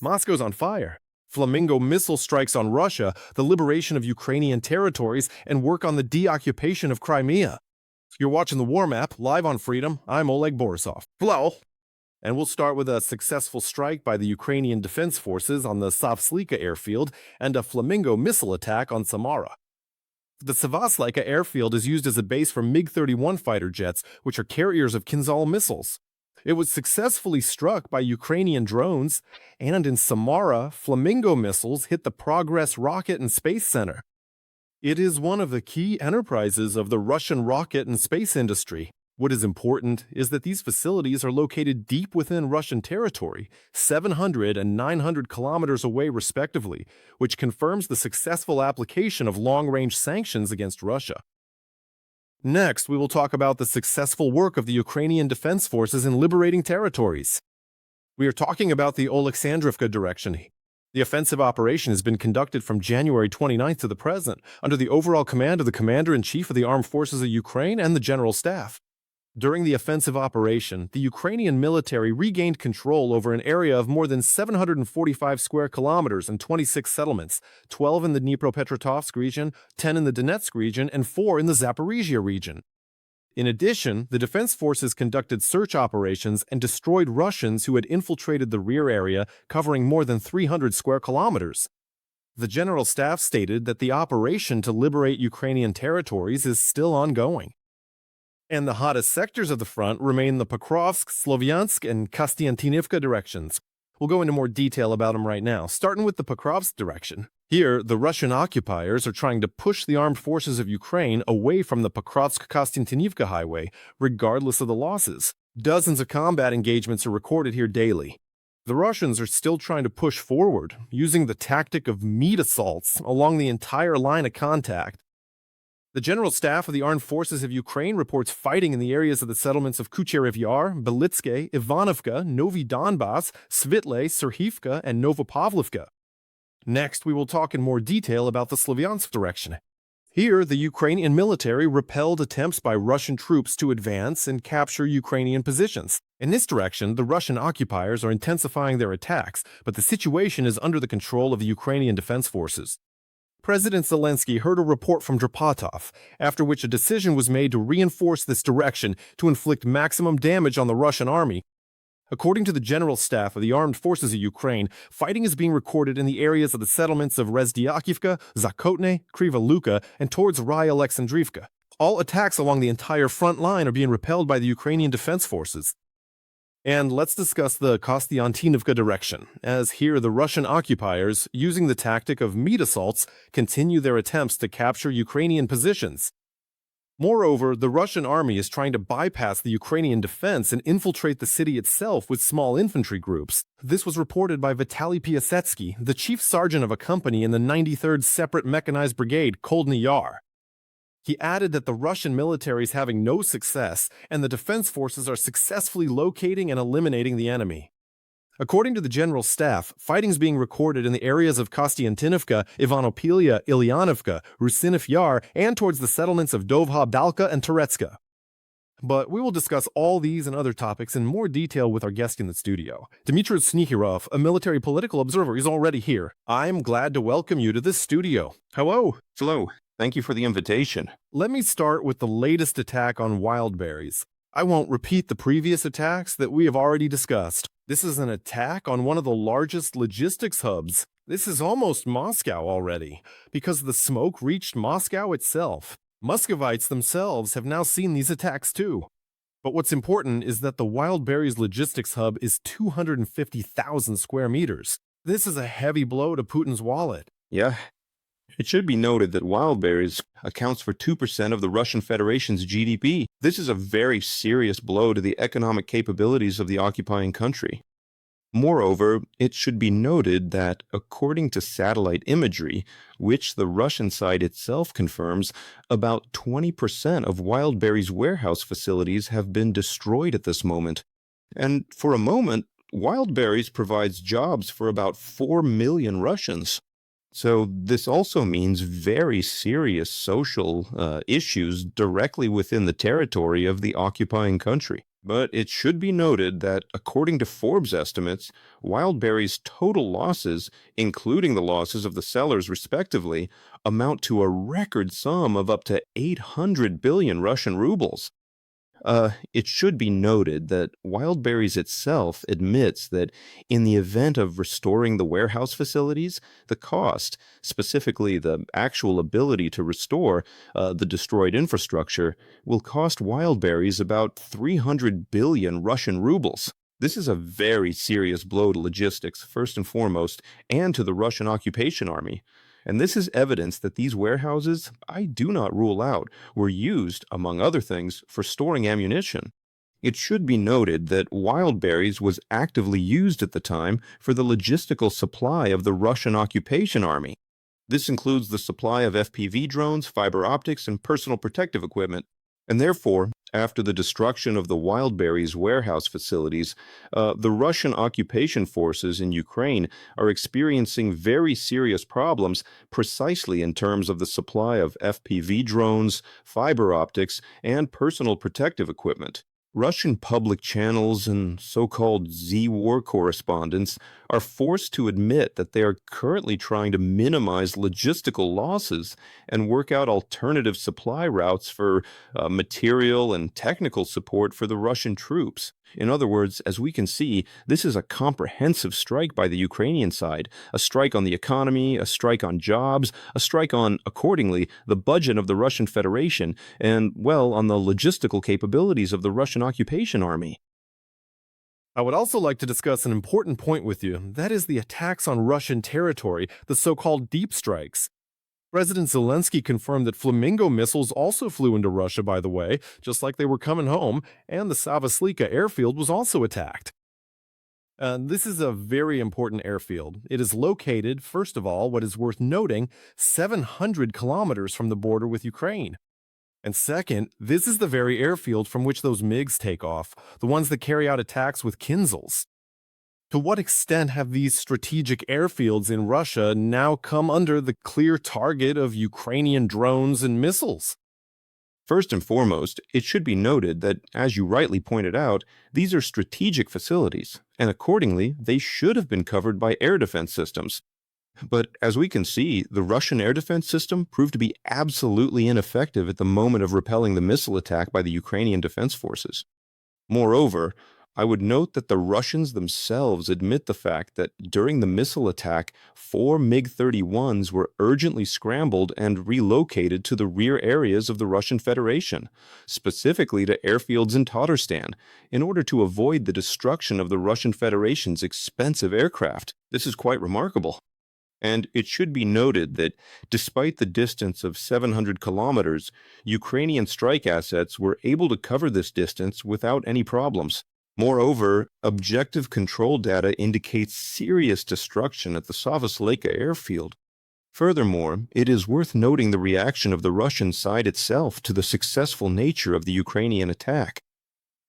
Moscow's on fire. Flamingo missile strikes on Russia, the liberation of Ukrainian territories, and work on the deoccupation of Crimea. You're watching the War Map, live on Freedom. I'm Oleg Borisov. Hello. And we'll start with a successful strike by the Ukrainian Defense Forces on the SAVASLEYKA airfield and a Flamingo missile attack on Samara. The SAVASLEYKA airfield is used as a base for MiG-31 fighter jets, which are carriers of Kinzhal missiles. It was successfully struck by Ukrainian drones, and in Samara, Flamingo missiles hit the Progress Rocket and Space Center. It is one of the key enterprises of the Russian rocket and space industry. What is important is that these facilities are located deep within Russian territory, 700 and 900 kilometers away respectively, which confirms the successful application of long-range sanctions against Russia. Next, we will talk about the successful work of the Ukrainian Defense Forces in liberating territories. We are talking about the Alexandrivka direction. The offensive operation has been conducted from January 29th to the present, under the overall command of the Commander-in-Chief of the Armed Forces of Ukraine and the General Staff. During the offensive operation, the Ukrainian military regained control over an area of more than 745 square kilometers and 26 settlements, 12 in the Dnipropetrovsk region, 10 in the Donetsk region, and 4 in the Zaporizhia region. In addition, the defense forces conducted search operations and destroyed Russians who had infiltrated the rear area, covering more than 300 square kilometers. The General Staff stated that the operation to liberate Ukrainian territories is still ongoing. And the hottest sectors of the front remain the Pokrovsk, Sloviansk, and Kostiantynivka directions. We'll go into more detail about them right now, starting with the Pokrovsk direction. Here, the Russian occupiers are trying to push the armed forces of Ukraine away from the Pokrovsk-Kostiantynivka highway, regardless of the losses. Dozens of combat engagements are recorded here daily. The Russians are still trying to push forward, using the tactic of meat assaults along the entire line of contact. The General Staff of the Armed Forces of Ukraine reports fighting in the areas of the settlements of Kucherev Yar, Belitske, Ivanovka, Novi Donbas, Svitle, Serhivka, and Novopavlovka. Next, we will talk in more detail about the Sloviansk direction. Here, the Ukrainian military repelled attempts by Russian troops to advance and capture Ukrainian positions. In this direction, the Russian occupiers are intensifying their attacks, but the situation is under the control of the Ukrainian Defense Forces. President Zelensky heard a report from Drapatov, after which a decision was made to reinforce this direction to inflict maximum damage on the Russian army. According to the General Staff of the Armed Forces of Ukraine, fighting is being recorded in the areas of the settlements of Rezdyakivka, Zakotne, Kriva Luka, and towards Raya Alexandrivka. All attacks along the entire front line are being repelled by the Ukrainian Defense Forces. And let's discuss the Kostiantynivka direction, as here the Russian occupiers, using the tactic of meat assaults, continue their attempts to capture Ukrainian positions. Moreover, the Russian army is trying to bypass the Ukrainian defense and infiltrate the city itself with small infantry groups. This was reported by Vitaly Piasetsky, the chief sergeant of a company in the 93rd Separate Mechanized Brigade, Kholny Yar. He added that the Russian military is having no success, and the defense forces are successfully locating and eliminating the enemy. According to the General Staff, fighting is being recorded in the areas of Kostiantynivka, Ivanopilia, Ilyanovka, Rusinov Yar, and towards the settlements of Dovha Balka and Toretska. But we will discuss all these and other topics in more detail with our guest in the studio. Dmytro Snegiryov, a military political observer, is already here. I'm glad to welcome you to this studio. Hello. Hello. Thank you for the invitation. Let me start with the latest attack on Wildberries. I won't repeat the previous attacks that we have already discussed. This is an attack on one of the largest logistics hubs. This is almost Moscow already, because the smoke reached Moscow itself. Muscovites themselves have now seen these attacks too. But what's important is that the Wildberries logistics hub is 250,000 square meters. This is a heavy blow to Putin's wallet. Yeah. It should be noted that Wildberries accounts for 2% of the Russian Federation's GDP. This is a very serious blow to the economic capabilities of the occupying country. Moreover, it should be noted that, according to satellite imagery, which the Russian side itself confirms, about 20% of Wildberries' warehouse facilities have been destroyed at this moment. And for a moment, Wildberries provides jobs for about 4 million Russians. So this also means very serious social issues directly within the territory of the occupying country. But it should be noted that, according to Forbes estimates, Wildberries' total losses, including the losses of the sellers respectively, amount to a record sum of up to 800 billion Russian rubles. It should be noted that Wildberries itself admits that in the event of restoring the warehouse facilities, the cost, specifically the actual ability to restore the destroyed infrastructure, will cost Wildberries about 300 billion Russian rubles. This is a very serious blow to logistics, first and foremost, and to the Russian occupation army. And this is evidence that these warehouses, I do not rule out, were used, among other things, for storing ammunition. It should be noted that Wildberries was actively used at the time for the logistical supply of the Russian occupation army. This includes the supply of FPV drones, fiber optics, and personal protective equipment. And therefore, after the destruction of the Wildberries warehouse facilities, the Russian occupation forces in Ukraine are experiencing very serious problems precisely in terms of the supply of FPV drones, fiber optics, and personal protective equipment. Russian public channels and so-called Z-war correspondents are forced to admit that they are currently trying to minimize logistical losses and work out alternative supply routes for material and technical support for the Russian troops. In other words, as we can see, this is a comprehensive strike by the Ukrainian side, a strike on the economy, a strike on jobs, a strike on, accordingly, the budget of the Russian Federation, and, well, on the logistical capabilities of the Russian occupation army. I would also like to discuss an important point with you, that is the attacks on Russian territory, the so-called deep strikes. President Zelensky confirmed that Flamingo missiles also flew into Russia, by the way, just like they were coming home, and the SAVASLEYKA airfield was also attacked. This is a very important airfield. It is located, first of all, what is worth noting, 700 kilometers from the border with Ukraine. And second, this is the very airfield from which those MiGs take off, the ones that carry out attacks with Kinzels. To what extent have these strategic airfields in Russia now come under the clear target of Ukrainian drones and missiles? First and foremost, it should be noted that, as you rightly pointed out, these are strategic facilities, and accordingly, they should have been covered by air defense systems. But as we can see, the Russian air defense system proved to be absolutely ineffective at the moment of repelling the missile attack by the Ukrainian Defense Forces. Moreover, I would note that the Russians themselves admit the fact that during the missile attack, 4 MiG-31s were urgently scrambled and relocated to the rear areas of the Russian Federation, specifically to airfields in Tatarstan, in order to avoid the destruction of the Russian Federation's expensive aircraft. This is quite remarkable. And it should be noted that despite the distance of 700 kilometers, Ukrainian strike assets were able to cover this distance without any problems. Moreover, objective control data indicates serious destruction at the SAVASLEYKA airfield. Furthermore, it is worth noting the reaction of the Russian side itself to the successful nature of the Ukrainian attack.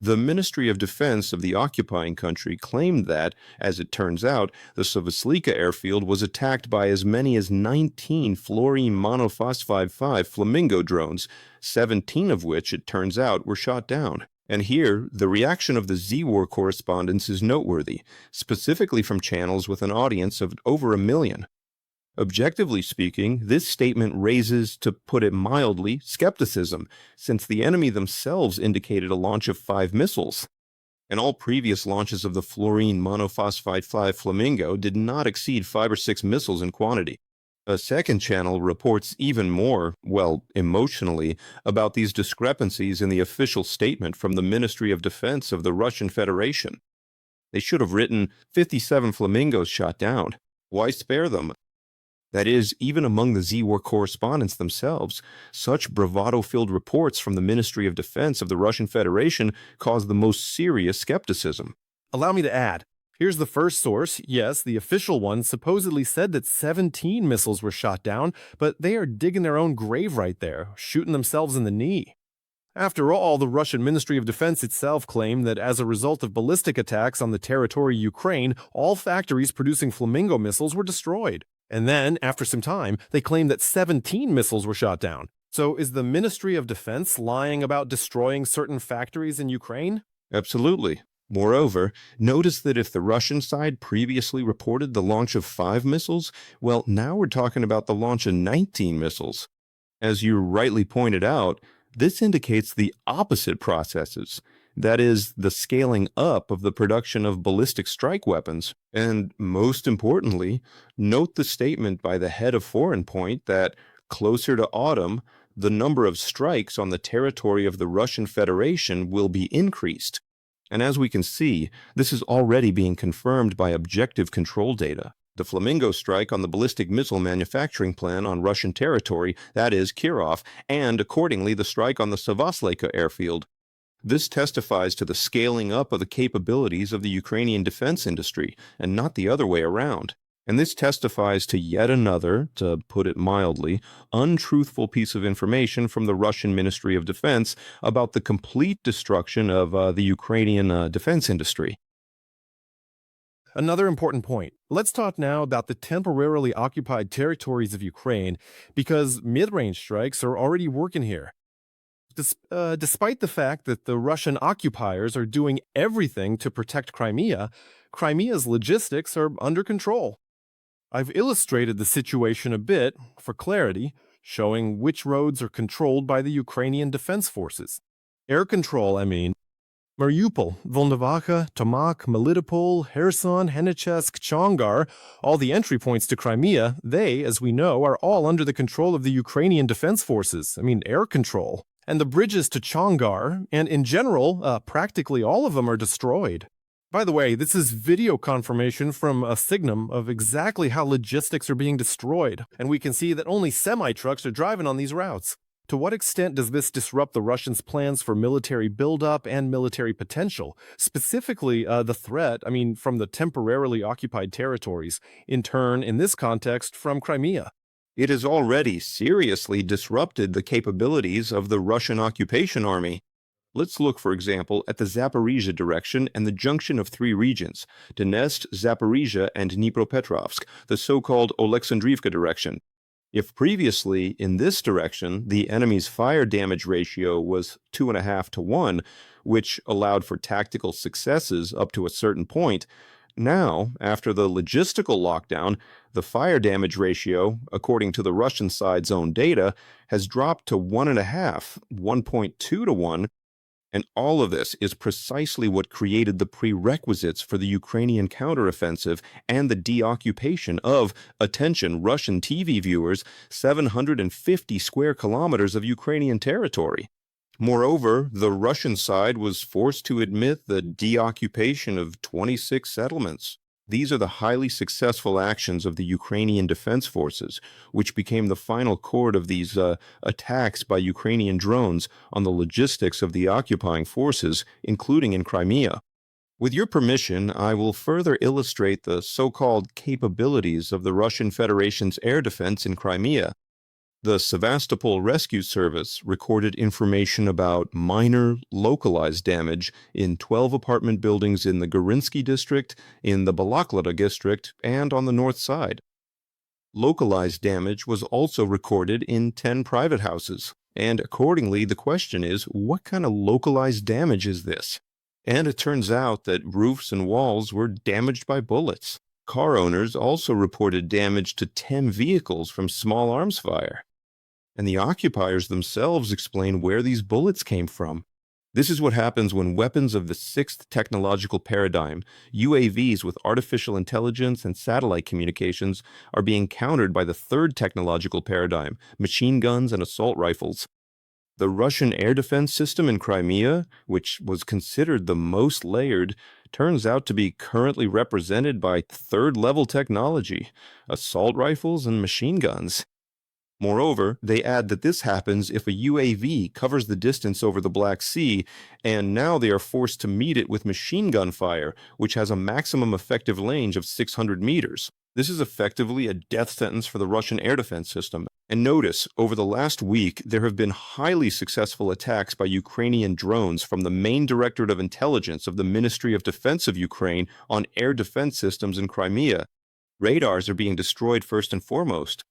The Ministry of Defense of the occupying country claimed that, as it turns out, the SAVASLEYKA airfield was attacked by as many as 19 fluorine monophosphide 5 Flamingo drones, 17 of which, it turns out, were shot down. And here, the reaction of the Z-War correspondents is noteworthy, specifically from channels with an audience of over 1 million. Objectively speaking, this statement raises, to put it mildly, skepticism, since the enemy themselves indicated a launch of 5 missiles. And all previous launches of the fluorine monophosphide 5 Flamingo did not exceed 5 or 6 missiles in quantity. A second channel reports even more, well, emotionally, about these discrepancies in the official statement from the Ministry of Defense of the Russian Federation. They should have written 57 Flamingos shot down. Why spare them? That is, even among the Z-War correspondents themselves, such bravado-filled reports from the Ministry of Defense of the Russian Federation caused the most serious skepticism. Allow me to add. Here's the first source. Yes, the official one supposedly said that 17 missiles were shot down, but they are digging their own grave right there, shooting themselves in the knee. After all, the Russian Ministry of Defense itself claimed that as a result of ballistic attacks on the territory of Ukraine, all factories producing Flamingo missiles were destroyed. And then, after some time, they claimed that 17 missiles were shot down. So is the Ministry of Defense lying about destroying certain factories in Ukraine? Absolutely. Moreover, notice that if the Russian side previously reported the launch of 5 missiles, well, now we're talking about the launch of 19 missiles. As you rightly pointed out, this indicates the opposite processes. That is, the scaling up of the production of ballistic strike weapons. And most importantly, note the statement by the head of Foreign Point that closer to autumn, the number of strikes on the territory of the Russian Federation will be increased. And as we can see, this is already being confirmed by objective control data. The Flamingo strike on the ballistic missile manufacturing plant on Russian territory, that is, Kirov, and accordingly the strike on the SAVASLEYKA airfield. This testifies to the scaling up of the capabilities of the Ukrainian defense industry, and not the other way around. And this testifies to yet another, to put it mildly, untruthful piece of information from the Russian Ministry of Defense about the complete destruction of the Ukrainian defense industry. Another important point. Let's talk now about the temporarily occupied territories of Ukraine, because mid-range strikes are already working here. Despite the fact that the Russian occupiers are doing everything to protect Crimea, Crimea's logistics are under control. I've illustrated the situation a bit, for clarity, showing which roads are controlled by the Ukrainian Defense Forces. Air control, I mean. Mariupol, Volnovakha, Tomak, Melitopol, Kherson, Henichesk, Chongar, all the entry points to Crimea, they, as we know, are all under the control of the Ukrainian Defense Forces. I mean, air control. And the bridges to Chongar, and in general, practically all of them are destroyed. By the way, this is video confirmation from a Signum of exactly how logistics are being destroyed, and we can see that only semi-trucks are driving on these routes. To what extent does this disrupt the Russians' plans for military buildup and military potential? Specifically, the threat, from the temporarily occupied territories, in turn, in this context, from Crimea. It has already seriously disrupted the capabilities of the Russian occupation army. Let's look, for example, at the Zaporizhia direction and the junction of 3 regions, Donetsk, Zaporizhia, and Dnipropetrovsk, the so-called Alexandrivka direction. If previously, in this direction, the enemy's fire damage ratio was 2.5 to 1, which allowed for tactical successes up to a certain point, now, after the logistical lockdown, the fire damage ratio, according to the Russian side's own data, has dropped to 1.5, 1.2 to 1, and all of this is precisely what created the prerequisites for the Ukrainian counteroffensive and the deoccupation of, attention Russian TV viewers, 750 square kilometers of Ukrainian territory. Moreover, the Russian side was forced to admit the deoccupation of 26 settlements. These are the highly successful actions of the Ukrainian Defense Forces, which became the final chord of these attacks by Ukrainian drones on the logistics of the occupying forces, including in Crimea. With your permission, I will further illustrate the so-called capabilities of the Russian Federation's air defense in Crimea. The Sevastopol Rescue Service recorded information about minor, localized damage in 12 apartment buildings in the Gorinsky district, in the Balaklava district, and on the north side. Localized damage was also recorded in 10 private houses, and accordingly the question is, what kind of localized damage is this? And it turns out that roofs and walls were damaged by bullets. Car owners also reported damage to 10 vehicles from small arms fire. And the occupiers themselves explain where these bullets came from. This is what happens when weapons of the 6th technological paradigm, UAVs with artificial intelligence and satellite communications, are being countered by the 3rd technological paradigm, machine guns and assault rifles. The Russian air defense system in Crimea, which was considered the most layered, turns out to be currently represented by 3rd-level technology, assault rifles and machine guns. Moreover, they add that this happens if a UAV covers the distance over the Black Sea, and now they are forced to meet it with machine gun fire, which has a maximum effective range of 600 meters. This is effectively a death sentence for the Russian air defense system. And notice, over the last week, there have been highly successful attacks by Ukrainian drones from the main Directorate of Intelligence of the Ministry of Defense of Ukraine on air defense systems in Crimea. Radars are being destroyed first and foremost.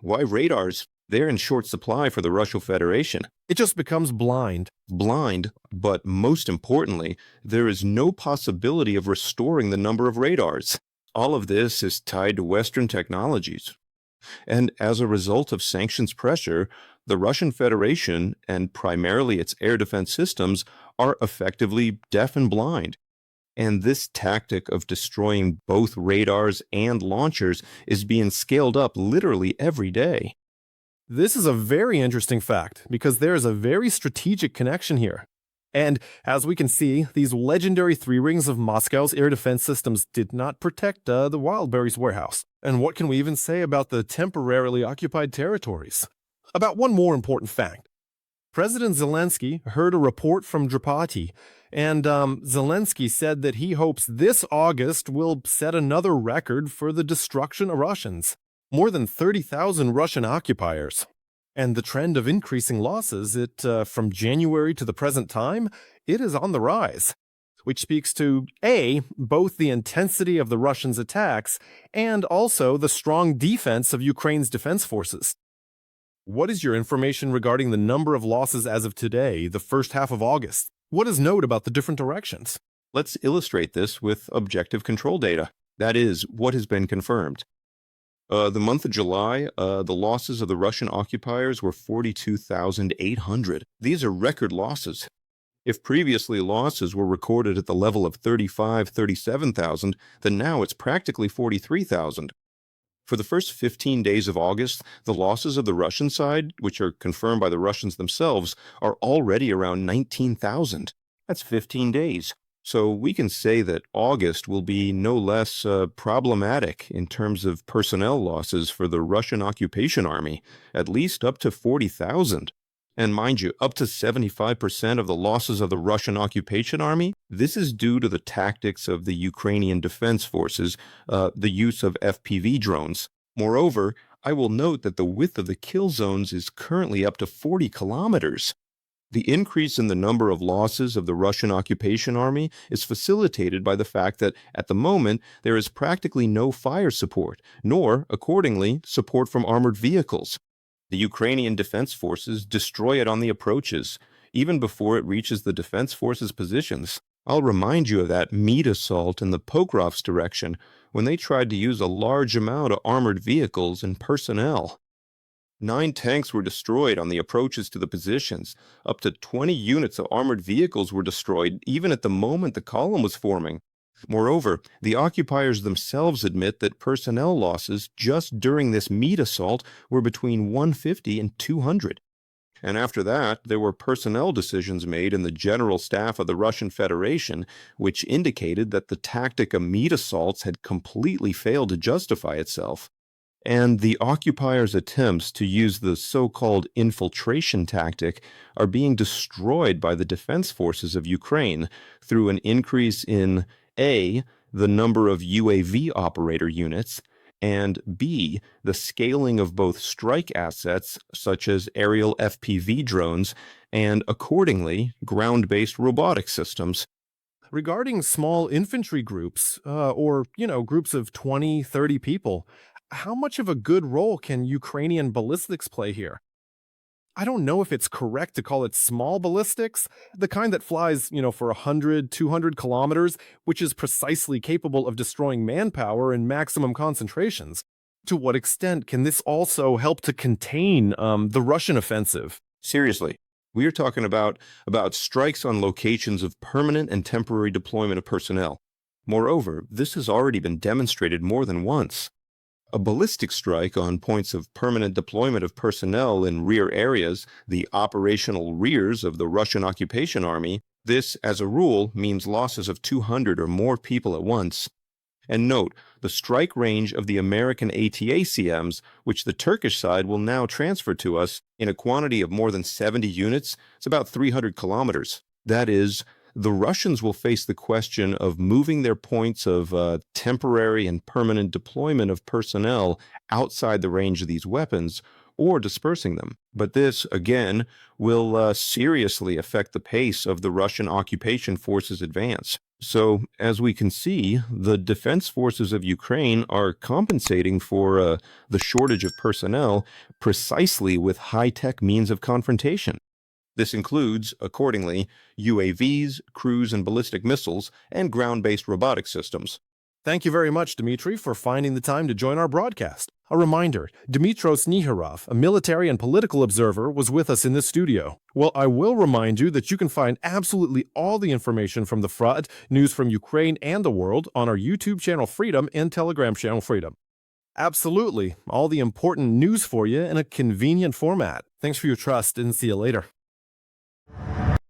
Why radars? They're in short supply for the Russian Federation. It just becomes blind. Blind, but most importantly, there is no possibility of restoring the number of radars. All of this is tied to Western technologies. And as a result of sanctions pressure, the Russian Federation, and primarily its air defense systems, are effectively deaf and blind. And this tactic of destroying both radars and launchers is being scaled up literally every day. This is a very interesting fact because there is a very strategic connection here. And as we can see, these legendary three rings of Moscow's air defense systems did not protect the Wildberries warehouse. And what can we even say about the temporarily occupied territories? About one more important fact. President Zelensky heard a report from Drapati, and Zelensky said that he hopes this August will set another record for the destruction of Russians. More than 30,000 Russian occupiers. And the trend of increasing losses, from January to the present time, it is on the rise, which speaks to, A, both the intensity of the Russians' attacks and also the strong defense of Ukraine's defense forces. What is your information regarding the number of losses as of today, the first half of August? What is known about the different directions? Let's illustrate this with objective control data. That is, what has been confirmed. The month of July, the losses of the Russian occupiers were 42,800. These are record losses. If previously losses were recorded at the level of 37,000, then now it's practically 43,000. For the first 15 days of August, the losses of the Russian side, which are confirmed by the Russians themselves, are already around 19,000. That's 15 days. So we can say that August will be no less problematic in terms of personnel losses for the Russian occupation army, at least up to 40,000. And mind you, up to 75% of the losses of the Russian occupation army, this is due to the tactics of the Ukrainian Defense Forces, the use of FPV drones. Moreover, I will note that the width of the kill zones is currently up to 40 kilometers. The increase in the number of losses of the Russian occupation army is facilitated by the fact that, at the moment, there is practically no fire support, nor, accordingly, support from armored vehicles. The Ukrainian Defense Forces destroy it on the approaches, even before it reaches the Defense Forces positions. I'll remind you of that meat assault in the Pokrovsk direction, when they tried to use a large amount of armored vehicles and personnel. 9 tanks were destroyed on the approaches to the positions. Up to 20 units of armored vehicles were destroyed even at the moment the column was forming. Moreover, the occupiers themselves admit that personnel losses just during this meat assault were between 150 and 200. And after that, there were personnel decisions made in the general staff of the Russian Federation, which indicated that the tactic of meat assaults had completely failed to justify itself. And the occupiers' attempts to use the so-called infiltration tactic are being destroyed by the defense forces of Ukraine through an increase in A, the number of UAV operator units, and B, the scaling of both strike assets such as aerial FPV drones and, accordingly, ground-based robotic systems. Regarding small infantry groups, groups of 20, 30 people, how much of a good role can Ukrainian ballistics play here? I don't know if it's correct to call it small ballistics, the kind that flies, for 100, 200 kilometers, which is precisely capable of destroying manpower in maximum concentrations. To what extent can this also help to contain the Russian offensive? Seriously, we are talking about strikes on locations of permanent and temporary deployment of personnel. Moreover, this has already been demonstrated more than once. A ballistic strike on points of permanent deployment of personnel in rear areas, the operational rears of the Russian occupation army, this, as a rule, means losses of 200 or more people at once. And note, the strike range of the American ATACMs, which the Turkish side will now transfer to us, in a quantity of more than 70 units, is about 300 kilometers. That is, the Russians will face the question of moving their points of temporary and permanent deployment of personnel outside the range of these weapons or dispersing them. But this, again, will seriously affect the pace of the Russian occupation forces' advance. So, as we can see, the defense forces of Ukraine are compensating for the shortage of personnel precisely with high-tech means of confrontation. This includes, accordingly, UAVs, cruise and ballistic missiles, and ground-based robotic systems. Thank you very much, Dmitry, for finding the time to join our broadcast. A reminder, Dmytro Snegiryov, a military and political observer, was with us in this studio. Well, I will remind you that you can find absolutely all the information from the front, news from Ukraine and the world, on our YouTube channel Freedom and Telegram channel Freedom. Absolutely, all the important news for you in a convenient format. Thanks for your trust and see you later.